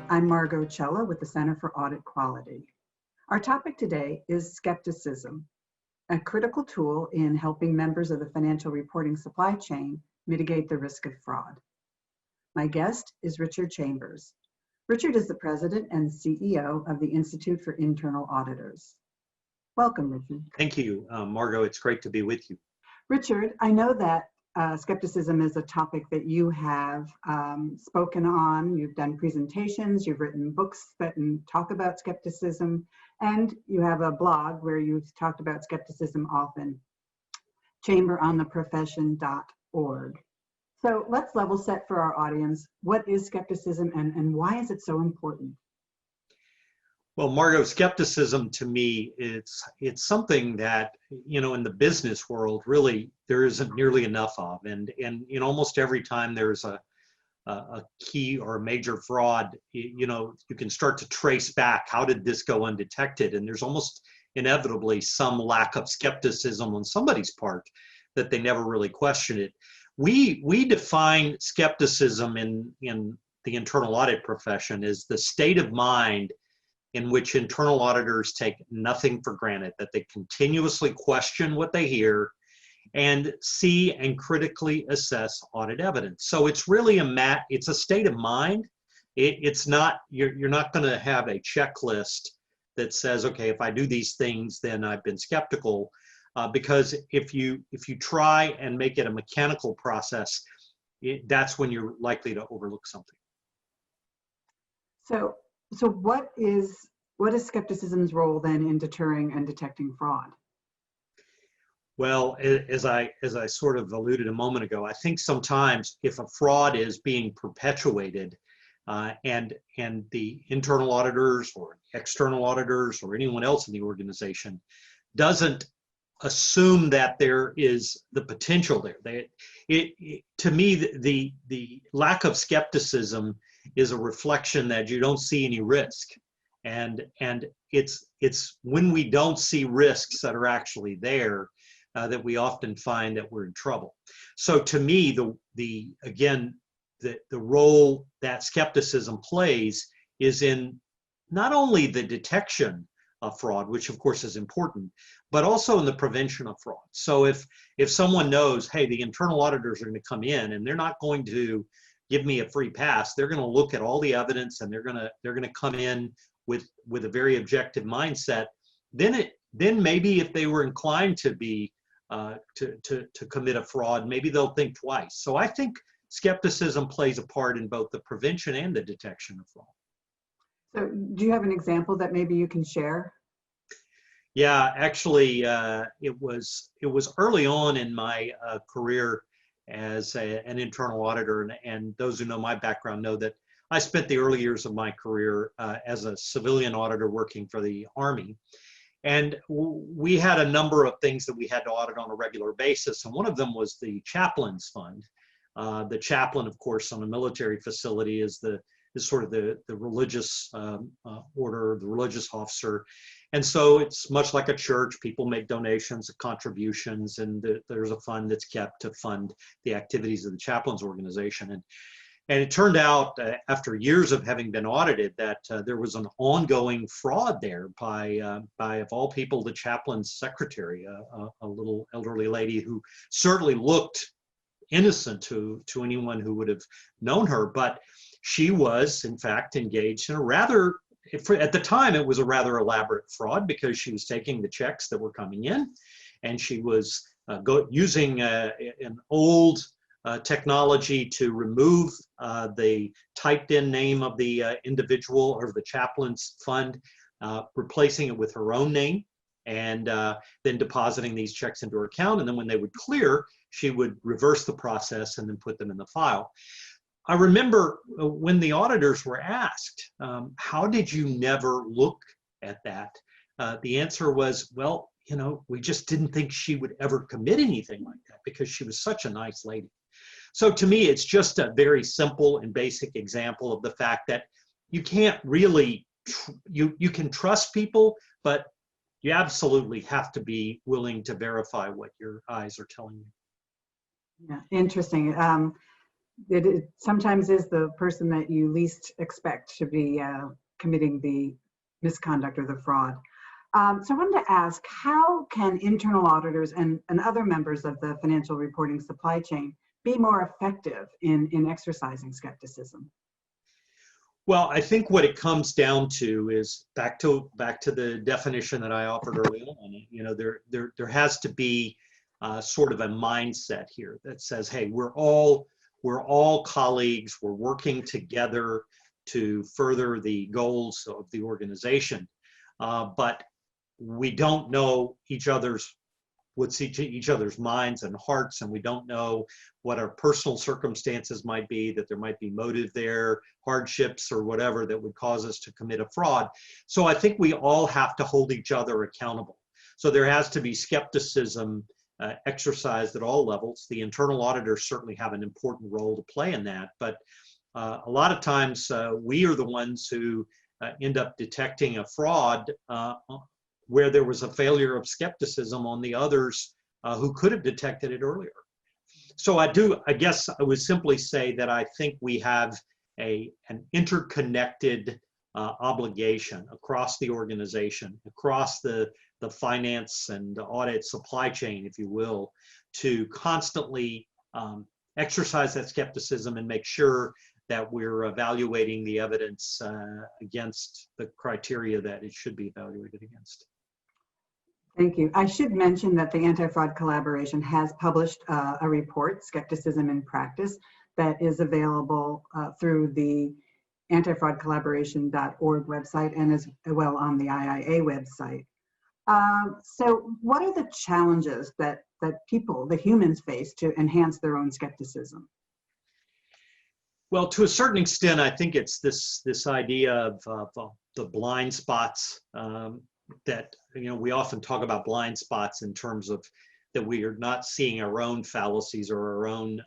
I'm Margot Cella with the Center for Audit Quality. Our topic today is skepticism, a critical tool in helping members of the financial reporting supply chain mitigate the risk of fraud. My guest is Richard Chambers. Richard is the president and CEO of the Institute for Internal Auditors. Welcome, Richard. Thank you, Margot. It's great to be with you. Richard, I know that skepticism is a topic that you have spoken on. You've done presentations, you've written books that talk about skepticism, and you have a blog where you've talked about skepticism often, chamberontheprofession.org. So let's level set for our audience. What is skepticism and why is it so important? Well, Margot, skepticism to me, it's something that, in the business world, really there isn't nearly enough of. And almost every time there's a key or a major fraud, you can start to trace back, how did this go undetected? And there's almost inevitably some lack of skepticism on somebody's part that they never really questioned it. We define skepticism in the internal audit profession as the state of mind in which internal auditors take nothing for granted, that they continuously question what they hear and see and critically assess audit evidence. So it's really it's a state of mind. It's not, you're not going to have a checklist that says, okay, if I do these things, then I've been skeptical. Because if you try and make it a mechanical process, that's when you're likely to overlook something. So what is skepticism's role then in deterring and detecting fraud? Well, as I sort of alluded a moment ago, I think sometimes if a fraud is being perpetuated and the internal auditors or external auditors or anyone else in the organization doesn't assume that there is the potential there. To me, the lack of skepticism is a reflection that you don't see any risk, and it's when we don't see risks that are actually there that we often find that we're in trouble. So to me, the role that skepticism plays is in not only the detection of fraud, which of course is important, but also in the prevention of fraud. So if someone knows, hey, the internal auditors are going to come in and they're not going to give me a free pass, they're going to look at all the evidence and they're going to come in with a very objective mindset, then maybe if they were inclined to be to commit a fraud, maybe they'll think twice. So I think skepticism plays a part in both the prevention and the detection of fraud. So do you have an example that maybe you can share? Yeah, actually, it was early on in my career as an internal auditor, and those who know my background know that I spent the early years of my career as a civilian auditor working for the Army. And we had a number of things that we had to audit on a regular basis, and one of them was the chaplain's fund. The chaplain, of course, on a military facility is sort of the religious order, the religious officer. And so it's much like a church. People make donations, contributions, and there's a fund that's kept to fund the activities of the chaplain's organization. And it turned out, after years of having been audited, that there was an ongoing fraud there by of all people, the chaplain's secretary, a little elderly lady who certainly looked innocent to anyone who would have known her, but she was, in fact, engaged in a rather, at the time, it was a rather elaborate fraud because she was taking the checks that were coming in, and she was using an old technology to remove the typed-in name of the individual or the chaplain's fund, replacing it with her own name, and then depositing these checks into her account. And then when they would clear, she would reverse the process and then put them in the file. I remember when the auditors were asked, how did you never look at that? The answer was, well, we just didn't think she would ever commit anything like that because she was such a nice lady. So to me, it's just a very simple and basic example of the fact that you can't really, you can trust people, but you absolutely have to be willing to verify what your eyes are telling you. Yeah, interesting. It sometimes is the person that you least expect to be committing the misconduct or the fraud. So I wanted to ask, how can internal auditors and other members of the financial reporting supply chain be more effective in exercising skepticism? Well, I think what it comes down to is back to the definition that I offered early on. You know, there has to be sort of a mindset here that says, hey, we're all colleagues. We're working together to further the goals of the organization, but we don't know what's each other's minds and hearts, and we don't know what our personal circumstances might be, that there might be motive there, hardships or whatever that would cause us to commit a fraud. So I think we all have to hold each other accountable. So there has to be skepticism exercised at all levels. The internal auditors certainly have an important role to play in that, but a lot of times we are the ones who end up detecting a fraud where there was a failure of skepticism on the others who could have detected it earlier. So I guess I would simply say that I think we have an interconnected obligation across the organization, across the finance and audit supply chain, if you will, to constantly exercise that skepticism and make sure that we're evaluating the evidence against the criteria that it should be evaluated against. Thank you. I should mention that the Anti-Fraud Collaboration has published a report, Skepticism in Practice, that is available through the antifraudcollaboration.org website and as well on the IIA website. So what are the challenges that humans face to enhance their own skepticism? Well, to a certain extent, I think it's this idea of the blind spots that, you know, we often talk about blind spots in terms of that we are not seeing our own fallacies or our own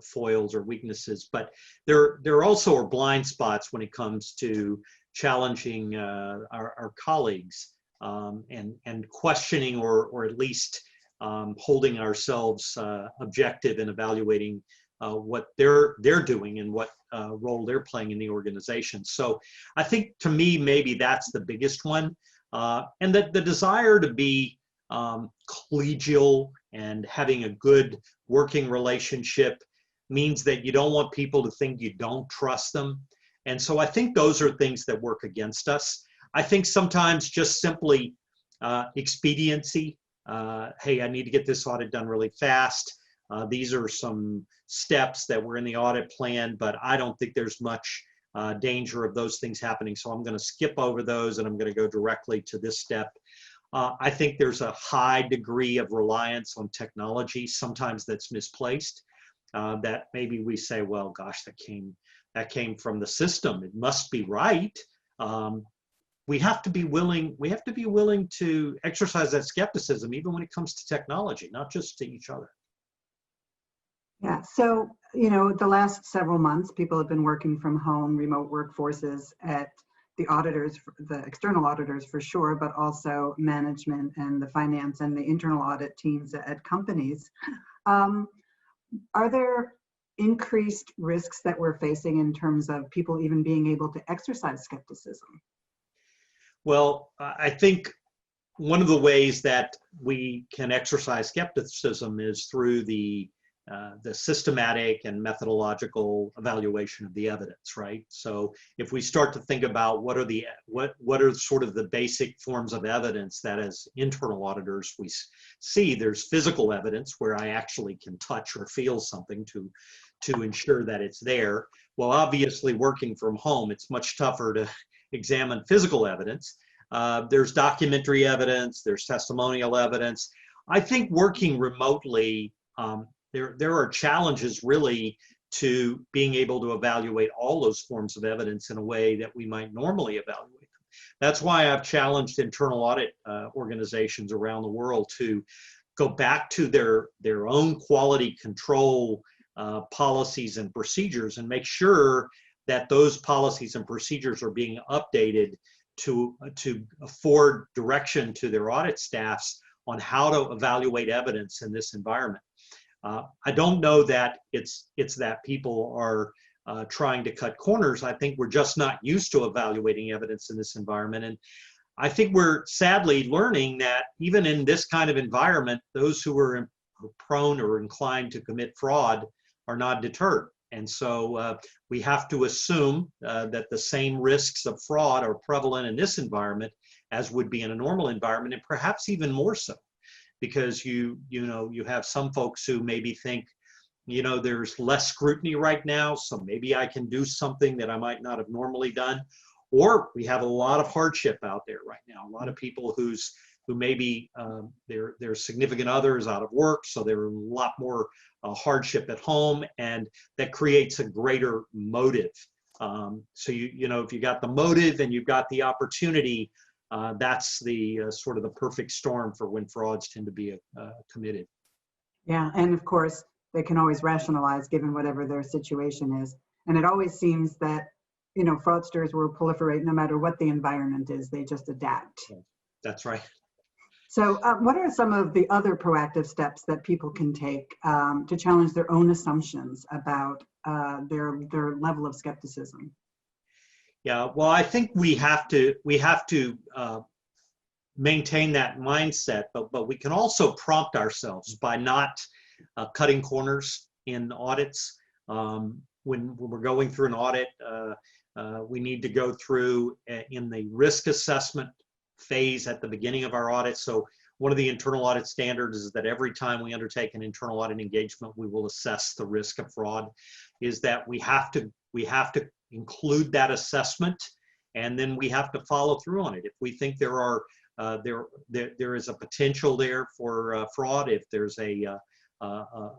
foils or weaknesses, but there also are blind spots when it comes to challenging our colleagues and questioning or at least holding ourselves objective in evaluating what they're doing and what role they're playing in the organization. So I think, to me, maybe that's the biggest one. And that the desire to be collegial and having a good working relationship means that you don't want people to think you don't trust them. And so I think those are things that work against us. I think sometimes just simply expediency. Hey, I need to get this audit done really fast. These are some steps that were in the audit plan, but I don't think there's much danger of those things happening. So I'm going to skip over those and I'm going to go directly to this step. I think there's a high degree of reliance on technology, sometimes that's misplaced, that maybe we say, well, gosh, that came from the system. It must be right. We have to be willing to exercise that skepticism, even when it comes to technology, not just to each other. Yeah, so, you know, the last several months, people have been working from home, remote workforces at the auditors, the external auditors for sure, but also management and the finance and the internal audit teams at companies. Are there increased risks that we're facing in terms of people even being able to exercise skepticism? Well, I think one of the ways that we can exercise skepticism is through the systematic and methodological evaluation of the evidence, right? So if we start to think about what are sort of the basic forms of evidence that as internal auditors we see, there's physical evidence where I actually can touch or feel something to ensure that it's there. Well, obviously working from home, it's much tougher to examine physical evidence. There's documentary evidence, there's testimonial evidence. I think working remotely, there are challenges really to being able to evaluate all those forms of evidence in a way that we might normally evaluate them. That's why I've challenged internal audit organizations around the world to go back to their own quality control policies and procedures and make sure that those policies and procedures are being updated to afford direction to their audit staffs on how to evaluate evidence in this environment. I don't know that it's that people are trying to cut corners. I think we're just not used to evaluating evidence in this environment. And I think we're sadly learning that even in this kind of environment, those who are prone or inclined to commit fraud are not deterred. And so we have to assume that the same risks of fraud are prevalent in this environment as would be in a normal environment, and perhaps even more so, because you have some folks who maybe think, there's less scrutiny right now, so maybe I can do something that I might not have normally done. Or we have a lot of hardship out there right now. A lot of people who maybe their significant others out of work, so there are a lot more hardship at home, and that creates a greater motive. So if you got the motive and you've got the opportunity, that's the sort of the perfect storm for when frauds tend to be committed. Yeah, and of course they can always rationalize given whatever their situation is, and it always seems that fraudsters will proliferate no matter what the environment is. They just adapt. That's right. So what are some of the other proactive steps that people can take to challenge their own assumptions about their level of skepticism? Yeah, well, I think we have to maintain that mindset, but we can also prompt ourselves by not cutting corners in audits. When we're going through an audit, we need to go through in the risk assessment phase at the beginning of our audit. So one of the internal audit standards is that every time we undertake an internal audit engagement, we will assess the risk of fraud. Is that we have to include that assessment, and then we have to follow through on it. If we think there is a potential there for fraud, if there's a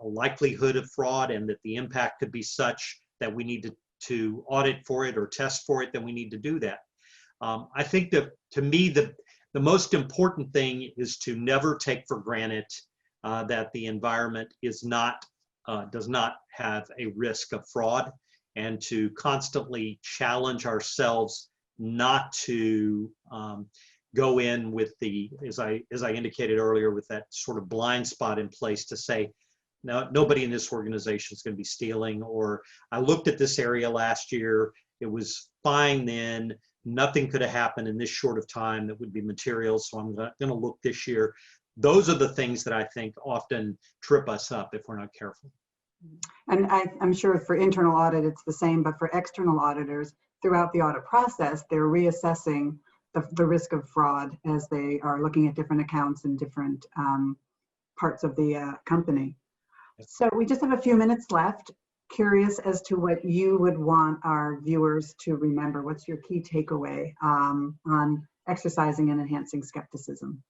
likelihood of fraud, and that the impact could be such that we need to audit for it or test for it, then we need to do that. I think that, to me, the most important thing is to never take for granted that the environment does not have a risk of fraud, and to constantly challenge ourselves not to go in with as I indicated earlier, with that sort of blind spot in place to say, no, nobody in this organization is going to be stealing, or I looked at this area last year, it was fine then, nothing could have happened in this short of time that would be material, so I'm going to look this year. Those are the things that I think often trip us up if we're not careful. And I'm sure for internal audit it's the same, but for external auditors, throughout the audit process, they're reassessing the risk of fraud as they are looking at different accounts and different parts of the company. So we just have a few minutes left. Curious as to what you would want our viewers to remember. What's your key takeaway on exercising and enhancing skepticism?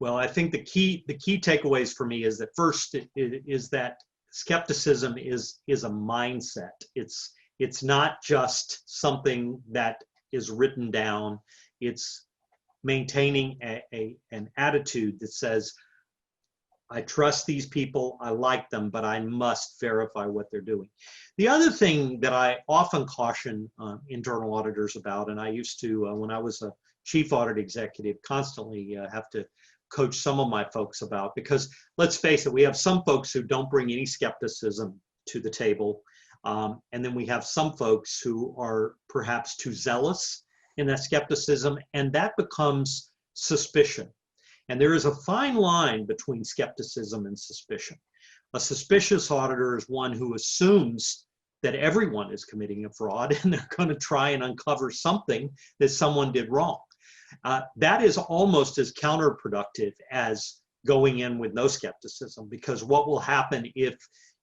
Well, I think the key takeaways for me is that first is that skepticism is a mindset. It's not just something that is written down. It's maintaining an attitude that says, I trust these people, I like them, but I must verify what they're doing. The other thing that I often caution internal auditors about, and I used to, when I was a chief audit executive, constantly have to coach some of my folks about, because let's face it, we have some folks who don't bring any skepticism to the table. And then we have some folks who are perhaps too zealous in that skepticism, and that becomes suspicion. And there is a fine line between skepticism and suspicion. A suspicious auditor is one who assumes that everyone is committing a fraud and they're going to try and uncover something that someone did wrong. That is almost as counterproductive as going in with no skepticism, because what will happen if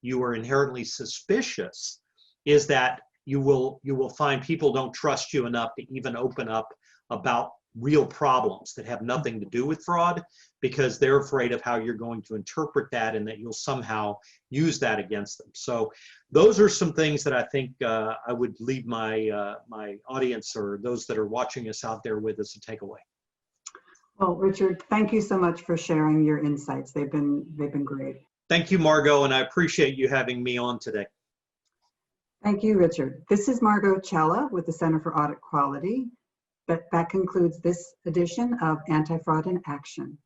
you are inherently suspicious is that you will find people don't trust you enough to even open up about real problems that have nothing to do with fraud, because they're afraid of how you're going to interpret that and that you'll somehow use that against them. So those are some things that I think I would leave my my audience or those that are watching us out there with as a takeaway. Well, Richard, thank you so much for sharing your insights. They've been great. Thank you, Margot, and I appreciate you having me on today. Thank you, Richard. This is Margot Cella with the Center for Audit Quality. That concludes this edition of Anti-Fraud in Action.